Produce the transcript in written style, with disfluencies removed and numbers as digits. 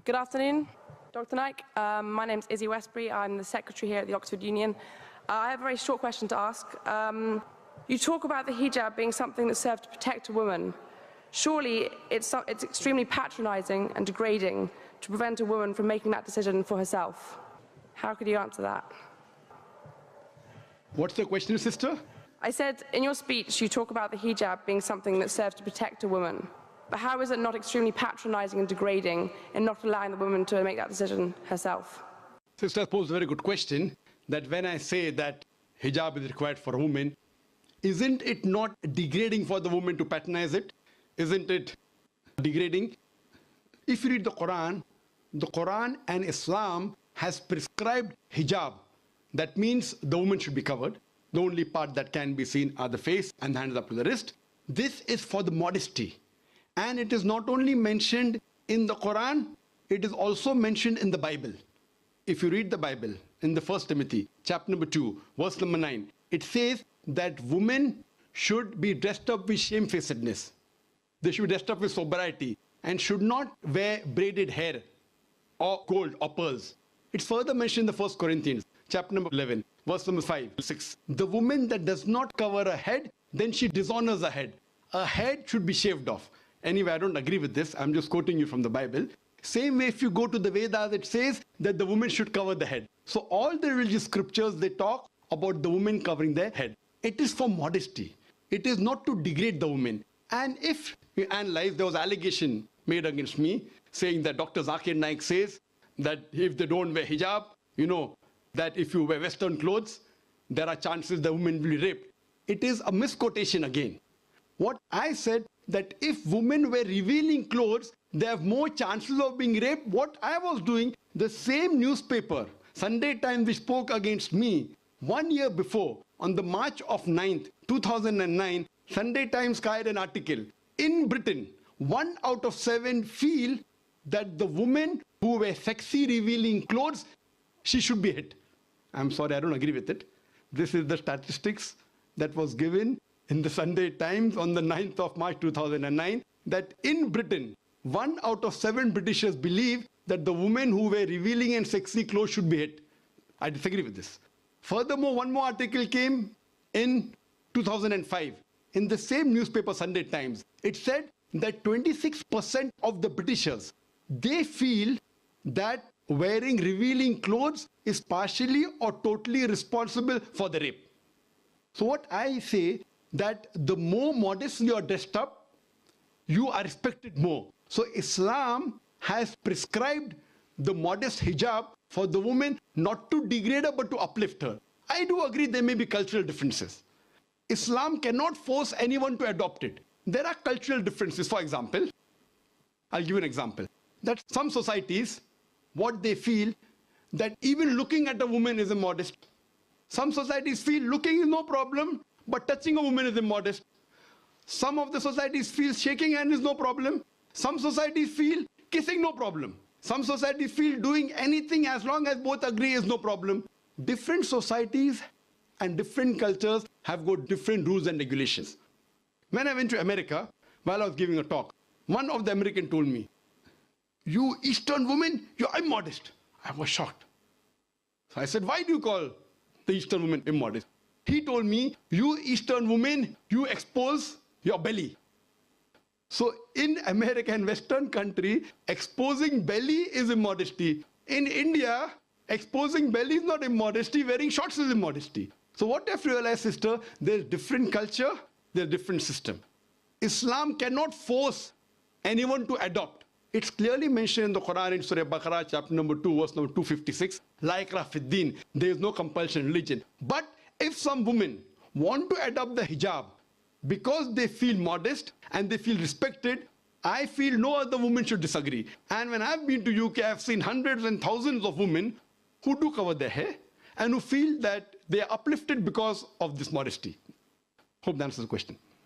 Good afternoon, Dr. Naik. My name's Izzy Westbury. I'm the secretary here at the Oxford Union. I have a very short question to ask. You talk about the hijab being something that serves to protect a woman. Surely it's extremely patronizing and degrading to prevent a woman from making that decision for herself. How could you answer that? What's the question, sister? I said, in your speech, you talk about the hijab being something that serves to protect a woman. But how is it not extremely patronizing and degrading in not allowing the woman to make that decision herself? Sister posed a very good question, that when I say that hijab is required for a woman, isn't it not degrading for the woman to patronize it? Isn't it degrading? If you read the Quran and Islam has prescribed hijab. That means the woman should be covered. The only part that can be seen are the face and the hands up to the wrist. This is for the modesty. And it is not only mentioned in the Quran, it is also mentioned in the Bible. If you read the Bible in the 1 Timothy, chapter number 2, verse number 9, it says that women should be dressed up with shamefacedness. They should be dressed up with sobriety and should not wear braided hair or gold or pearls. It's further mentioned in the 1 Corinthians, chapter number 11, verse number 5, 6. The woman that does not cover her head, then she dishonors her head. Her head should be shaved off. Anyway, I don't agree with this. I'm just quoting you from the Bible. Same way, if you go to the Vedas, it says that the woman should cover the head. So all the religious scriptures, they talk about the woman covering their head. It is for modesty. It is not to degrade the woman. And if you analyze, there was allegation made against me saying that Dr. Zakir Naik says that if they don't wear hijab, you know, that if you wear Western clothes, there are chances the woman will be raped. It is a misquotation again. What I said, that if women wear revealing clothes, they have more chances of being raped. What I was doing, the same newspaper, Sunday Times, which spoke against me 1 year before, on the March of 9th, 2009, Sunday Times carried an article. In Britain, 1 out of 7 feel that the women who wear sexy revealing clothes, she should be hit. I'm sorry, I don't agree with it. This is the statistics that was given in the Sunday Times on the 9th of March 2009, that in Britain, 1 out of 7 Britishers believe that the women who wear revealing and sexy clothes should be hit. I disagree with this. Furthermore, one more article came in 2005 in the same newspaper, Sunday Times. It said that 26% of the Britishers, they feel that wearing revealing clothes is partially or totally responsible for the rape. So what I say, that the more modestly you are dressed up, you are respected more. So Islam has prescribed the modest hijab for the woman, not to degrade her but to uplift her. I do agree there may be cultural differences. Islam cannot force anyone to adopt it. There are cultural differences. For example, I'll give you an example. That some societies, what they feel, that even looking at a woman is immodest. Some societies feel looking is no problem, but touching a woman is immodest. Some of the societies feel shaking hand is no problem. Some societies feel kissing no problem. Some societies feel doing anything as long as both agree is no problem. Different societies and different cultures have got different rules and regulations. When I went to America, while I was giving a talk, one of the Americans told me, "You Eastern women, you're immodest." I was shocked. So I said, "Why do you call the Eastern woman immodest?" He told me, "You Eastern women, you expose your belly." So in America and Western country, exposing belly is immodesty. In India, exposing belly is not immodesty, wearing shorts is immodesty. So what I've realized, sister, there's different culture, there's different system. Islam cannot force anyone to adopt. It's clearly mentioned in the Quran in Surah Baqarah, chapter number 2, verse number 256, La ikraha fid din, there is no compulsion in religion. But if some women want to adopt the hijab because they feel modest and they feel respected, I feel no other woman should disagree. And when I've been to UK, I've seen hundreds and thousands of women who do cover their hair and who feel that they are uplifted because of this modesty. Hope that answers the question.